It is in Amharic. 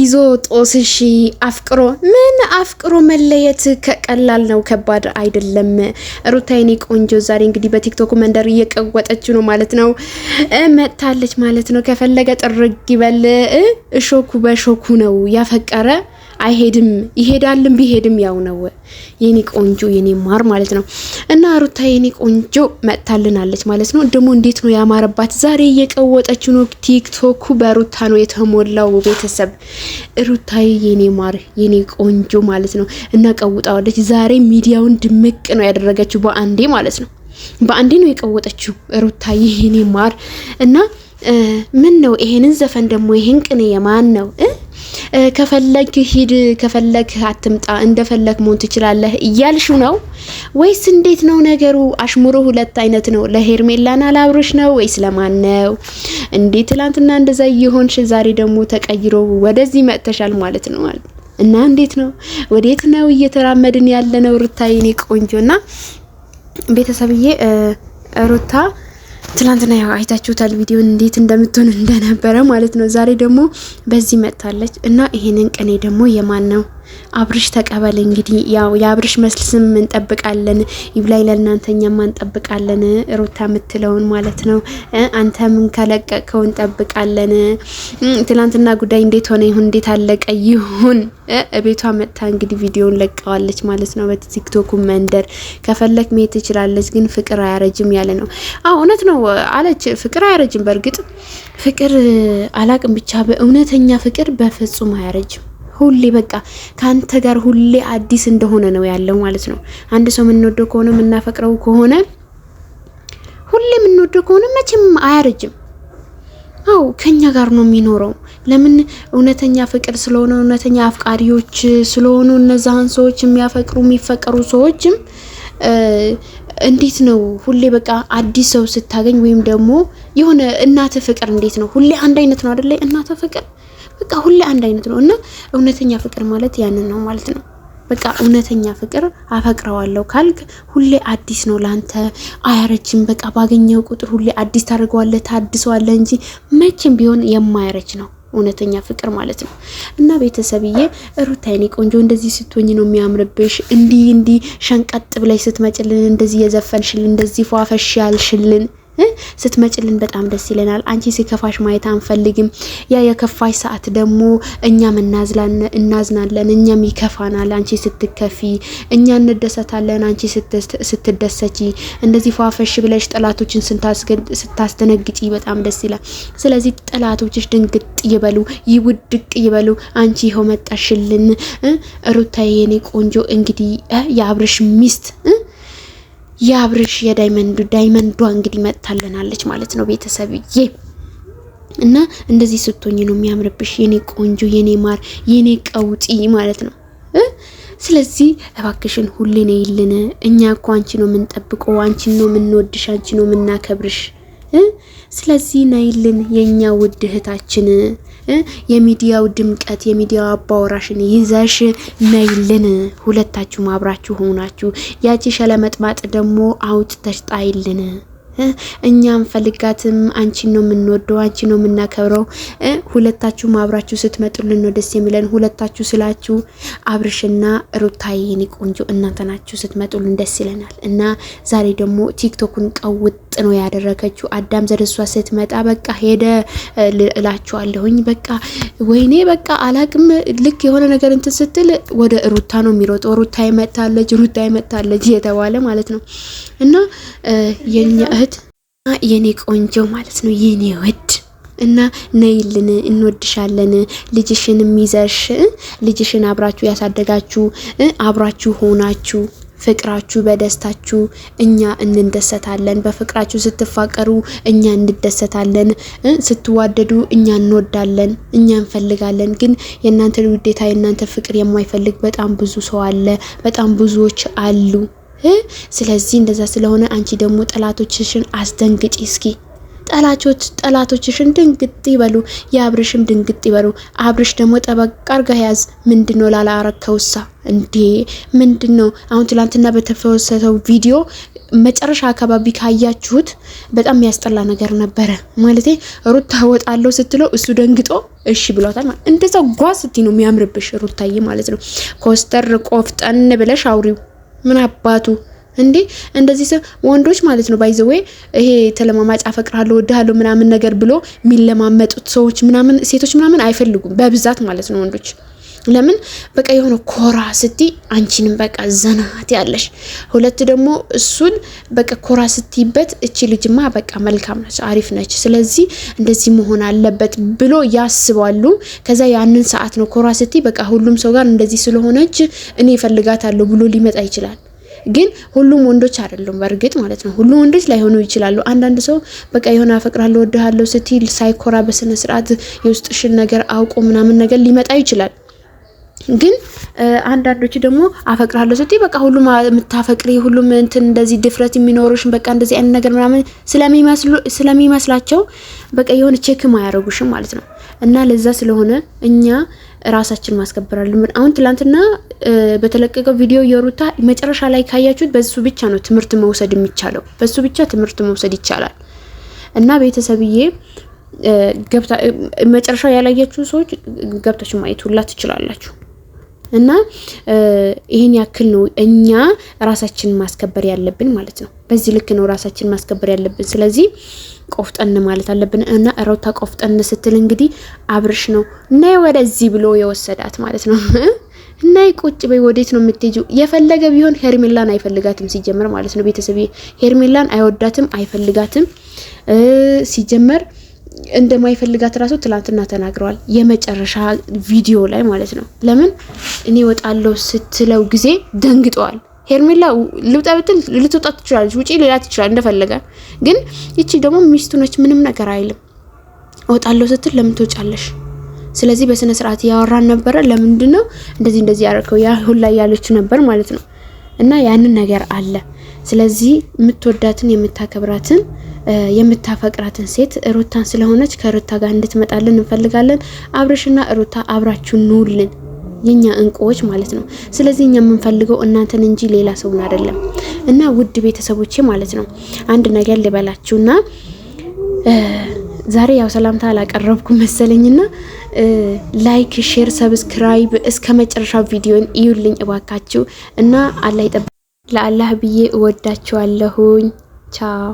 ይዞ ጦስሺ አፍቅሮ ምን አፍቅሮ መለየት ከቀላል ነው ከባድ አይደለም። ሩታይኔ ቆንጆ ዛሬ እንግዲህ በቲክቶክ መንደር እየቀወጠች ነው ማለት ነው መጣለች ማለት ነው። ከፈለገ ጥርግ ይበል እሾኩ በሾኩ ነው ያፈቀረ አይሄድም ይሄዳልም ቢሄድም ያው ነው የኔ ቆንጆ የኔ ማር ማለት ነው። እና ሩታ የኔ ቆንጆ መጣልናለች ማለት ነው። ደሞ እንዴት ነው ያማረባት ዛሬ እየቀወጠች ነው። ቲክቶኩ በሩታ ነው የተሞላው ቤተሰብ። ሩታ የኔ ማር የኔ ቆንጆ ማለት ነው። እና ቀውጣዋለች ዛሬ ሚዲያውን ድምቅ ነው ያደረገችው በአንዴ ማለት ነው። በአንዴ ነው የቀወጠችው ሩታ የኔ ማር። እና ምን ነው ይሄንን ዘፈን ደሞ ይሄን ቅኔ የማን ነው? ከፈለክ ሂድ ከፈለክ አትምጣ እንደፈለክ መሆን ትችላለህ እያልሽው ነው ወይስ እንዴት ነው ነገሩ? አሽሙሩ ሁለት አይነት ነው። ለሄርሜላና ላብርሽ ነው ወይስ ለማን ነው? እንዴት ትላንትና እንደዛ ይሆንሽ ዛሬ ደግሞ ተቀይሮ ወደዚህ መጥተሻል ማለት ነው ማለት እና እንዴት ነው ወዴት ነው እየተራመድን ያለነው? ሩታዬ የኔ ቆንጆና ቤተሰብዬ ሩታ ትላንትና ያው አይታችሁታል ቪዲዮ እንዴት እንደምትሆን እንደነበረ ማለት ነው። ዛሬ ደግሞ በዚህ መጣለች እና ይሄንን ቀኔ ደግሞ የማን ነው? አብርሽ ተቀበል እንግዲህ ያው የአብርሽ መስልስም እንጠብቃለን። ይብላይ ለእናንተኛም እንጠብቃለን ሩታ የምትለውን ማለት ነው። አንተ ምን ከለቀቀው እንጠብቃለን። ትላንትና ጉዳይ እንዴት ሆነ ይሁን እንዴት አለቀ ይሁን ቤቷ መጣ እንግዲህ ቪዲዮን ለቀዋለች ማለት ነው። በቲክቶክ መንደር ከፈለክ መሄድ ትችላለች ግን ፍቅር አያረጅም ያለ ነው። እውነት ነው አለች። ፍቅር አያረጅም። በእርግጥ ፍቅር አላቅም ብቻ በእውነተኛ ፍቅር በፍጹም አያረጅም። ሁሌ በቃ ካንተ ጋር ሁሌ አዲስ እንደሆነ ነው ያለው ማለት ነው። አንድ ሰው የምንወደው ከሆነ የምናፈቅረው ከሆነ ሁሌ የምንወደው ከሆነ መቼም አያረጅም። ከኛ ጋር ነው የሚኖረው። ለምን? እውነተኛ ፍቅር ስለሆነ እውነተኛ አፍቃሪዎች ስለሆኑ እነዛን ሰዎች የሚያፈቅሩ የሚፈቀሩ ሰዎችም እንዴት ነው ሁሌ በቃ አዲስ ሰው ስታገኝ ወይም ደግሞ የሆነ እናተ ፍቅር እንዴት ነው ሁሌ አንድ አይነት ነው አይደለ? እናተ ፍቅር በቃ ሁሌ አንድ አይነት ነው። እና እውነተኛ ፍቅር ማለት ያንን ነው ማለት ነው። በቃ እውነተኛ ፍቅር አፈቅረዋለሁ ካልክ ሁሌ አዲስ ነው ላንተ አያረጅም። በቃ ባገኘው ቁጥር ሁሌ አዲስ ታደርገዋለህ ታድሰዋለህ እንጂ መቼም ቢሆን የማያረጅ ነው እውነተኛ ፍቅር ማለት ነው። እና ቤተሰብዬ ሩታዬ ቆንጆ እንደዚህ ስትሆኝ ነው የሚያምርብሽ። እንዲ ሸንቀጥ ብለሽ ስትመጭልን እንደዚህ የዘፈንሽልን እንደዚህ ፏፈሽ ያልሽልን ስትመጭልን በጣም ደስ ይለናል። አንቺ ሲከፋሽ ማየት አንፈልግም። ያ የከፋሽ ሰዓት ደግሞ እኛም እናዝናለን እኛም ይከፋናል። አንቺ ስትከፊ እኛ እንደሰታለን አንቺ ስትደሰቺ እንደዚህ ፏፈሽ ብለሽ ጠላቶችን ስታስደነግጪ በጣም ደስ ይላል። ስለዚህ ጠላቶችሽ ድንግጥ ይበሉ ይውድቅ ይበሉ። አንቺ ይኸው መጣሽልን ሩታዬ የኔ ቆንጆ። እንግዲህ የአብርሽ ሚስት የአብርሽ የዳይመንዷ እንግዲህ መጣለናለች ማለት ነው ቤተሰብዬ። እና እንደዚህ ስትሆኝ ነው የሚያምርብሽ የኔ ቆንጆ የኔ ማር የኔ ቀውጢ ማለት ነው። ስለዚህ እባክሽን ሁሌ ነይልን። እኛ እኮ አንቺ ነው የምንጠብቀው፣ አንቺ ነው የምንወድሽ፣ አንቺ ነው የምናከብርሽ። ስለዚህ ነይልን የኛ ውድ እህታችን። የሚዲያው ድምቀት የሚዲያው አባወራሽን ይዘሽ ነይልን። ሁለታችሁ አብራችሁ ሆናችሁ ያቺ ሸለመጥማጥ ደግሞ አውጥተሽ ጣይልን። እኛም ፈልጋትም አንቺ ነው የምንወደው አንቺ ነው የምናከብረው። ሁለታችሁ አብራችሁ ስትመጡልን ነው ደስ የሚለን። ሁለታችሁ ስላችሁ አብርሽና ሩታዬ የኔ ቆንጆ እናንተ ናችሁ ስትመጡልን ደስ ይለናል። እና ዛሬ ደግሞ ቲክቶኩን ቀውጥ ነው ያደረገችው። አዳም ዘርሷ ስትመጣ በቃ ሄደ እላችኋለሁኝ። በቃ ወይኔ በቃ አላቅም። ልክ የሆነ ነገር እንትን ስትል ወደ ሩታ ነው የሚሮጠው። ሩታዬ መጣለች የተባለ ማለት ነው። እና የኛ እህት የኔ ቆንጆ ማለት ነው የኔ ወድ እና ነይልን እንወድሻለን። ልጅሽንም ይዘሽ ልጅሽን አብራችሁ ያሳደጋችሁ አብራችሁ ሆናችሁ ፍቅራችሁ በደስታችሁ እኛ እንደሰታለን። በፍቅራችሁ ስትፋቀሩ እኛ እንደሰታለን። ስትዋደዱ እኛ እንወዳለን እኛ እንፈልጋለን። ግን የእናንተ ውዴታ የእናንተ ፍቅር የማይፈልግ በጣም ብዙ ሰው አለ። በጣም ብዙዎች አሉ። ስለዚህ እንደዛ ስለሆነ አንቺ ደግሞ ጠላቶችሽን አስደንግጪ እስኪ ጠላቶችሽን ድንግጥ ይበሉ፣ የአብርሽም ድንግጥ ይበሉ። አብርሽ ደግሞ ጠበቅ አርጋ ያዝ። ምንድነው ላላረከውሳ እንዴ? ምንድነው አሁን ትላንትና በተፈሰተው ቪዲዮ መጨረሻ አካባቢ ካያችሁት በጣም የሚያስጠላ ነገር ነበረ። ማለቴ ሩታ ወጣለው ስትለው እሱ ደንግጦ እሺ ብሏታል ማለት እንደዛው ጓዝ ስትይ ነው የሚያምርብሽ ሩታዬ ማለት ነው። ኮስተር ቆፍጠን ብለሽ አውሪው ምን አባቱ እንዴ እንደዚህ ወንዶች ማለት ነው ባይዘው ይሄ ተለማማጭ አፈቅራለሁ ወድሃለሁ ምናምን ነገር ብሎ የሚለማመጡት ሰዎች ምናምን ሴቶች ምናምን አይፈልጉም በብዛት ማለት ነው ወንዶች። ለምን በቃ የሆነ ኮራ ስቲ አንቺንም በቃ ዘናት ያለሽ ሁለት ደግሞ እሱን በቃ ኮራ ስትይበት እቺ ልጅማ በቃ መልካም ነች አሪፍ ነች ስለዚህ እንደዚህ መሆን አለበት ብሎ ያስባሉ። ከዛ ያንን ሰዓት ነው ኮራ ስቲ በቃ ሁሉም ሰው ጋር እንደዚህ ስለሆነች እኔ ፈልጋታለሁ ብሎ ሊመጣ ይችላል። ግን ሁሉም ወንዶች አይደሉም በርግጥ ማለት ነው። ሁሉም ወንዶች ላይሆኑ ይችላሉ። አንዳንድ ሰው በቃ የሆነ አፈቅራለሁ ወድሃለሁ ስትል ሳይኮራ በስነ ስርዓት የውስጥሽን ነገር አውቆ ምናምን ነገር ሊመጣ ይችላል። ግን አንዳንዶች ደግሞ አፈቅራለሁ ስትይ በቃ ሁሉም የምታፈቅሪ ሁሉም እንትን እንደዚህ ድፍረት የሚኖርሽ በቃ እንደዚህ አይነት ነገር ምናምን ስለሚመስላቸው በቃ የሆነ ቼክ ማያረጉሽም ማለት ነው። እና ለዛ ስለሆነ እኛ ራሳችን ማስከበር አለብን። አሁን ትላንትና በተለቀቀው ቪዲዮ የሩታ መጨረሻ ላይ ካያችሁት በሱ ብቻ ነው ትምህርት መውሰድ የሚቻለው። በሱ ብቻ ትምህርት መውሰድ ይቻላል። እና ቤተሰብዬ መጨረሻው ያላያችሁ ሰዎች ገብታችሁ ማየት ሁላ ትችላላችሁ። እና ይሄን ያክል ነው እኛ ራሳችንን ማስከበር ያለብን ማለት ነው። በዚህ ልክ ነው ራሳችንን ማስከበር ያለብን። ስለዚህ ቆፍጠን ማለት አለብን። እና ሩታ ቆፍጠን ስትል እንግዲህ አብርሽ ነው ነይ ወደዚህ ብሎ የወሰዳት ማለት ነው። እና ቁጭ በይ ወዴት ነው የምትሄጂው? የፈለገ ቢሆን ሄርሜላን አይፈልጋትም ሲጀመር ማለት ነው። ቤተሰብ ሄርሜላን አይወዳትም አይፈልጋትም ሲጀመር እንደማይፈልጋት ራሱ ትላንትና ተናግረዋል የመጨረሻ ቪዲዮ ላይ ማለት ነው። ለምን እኔ ወጣለው ስትለው ጊዜ ደንግጠዋል። ሄርሜላ ልውጣ ብትል ልትወጣ ትችላለች፣ ውጪ ሌላ ትችላል እንደፈለገ። ግን እቺ ደግሞ ሚስቱ ነች ምንም ነገር አይልም። ወጣለው ስትል ለምን ትወጫለሽ? ስለዚህ በስነ ስርዓት ያወራን ነበረ። ለምንድነው እንደዚህ ያረከው ያ ሁላ ያለችው ነበር ማለት ነው። እና ያንን ነገር አለ። ስለዚህ የምትወዳትን የምታከብራትን የምታፈቅራትን ሴት ሩታን ስለሆነች ከሩታ ጋር እንድትመጣልን እንፈልጋለን። አብርሽና ሩታ አብራችሁ ኑልን የኛ እንቁዎች ማለት ነው። ስለዚህ እኛ የምንፈልገው እናንተን እንጂ ሌላ ሰውን አይደለም። እና ውድ ቤተሰቦቼ ማለት ነው አንድ ነገር ልበላችሁና ዛሬ ያው ሰላምታ አላቀረብኩም መሰለኝና ላይክ፣ ሼር፣ ሰብስክራይብ እስከ መጨረሻው ቪዲዮን እዩልኝ እባካችሁ። እና አላህ ይጠብቅ። ለአላህ ብዬ እወዳችኋለሁኝ። ቻው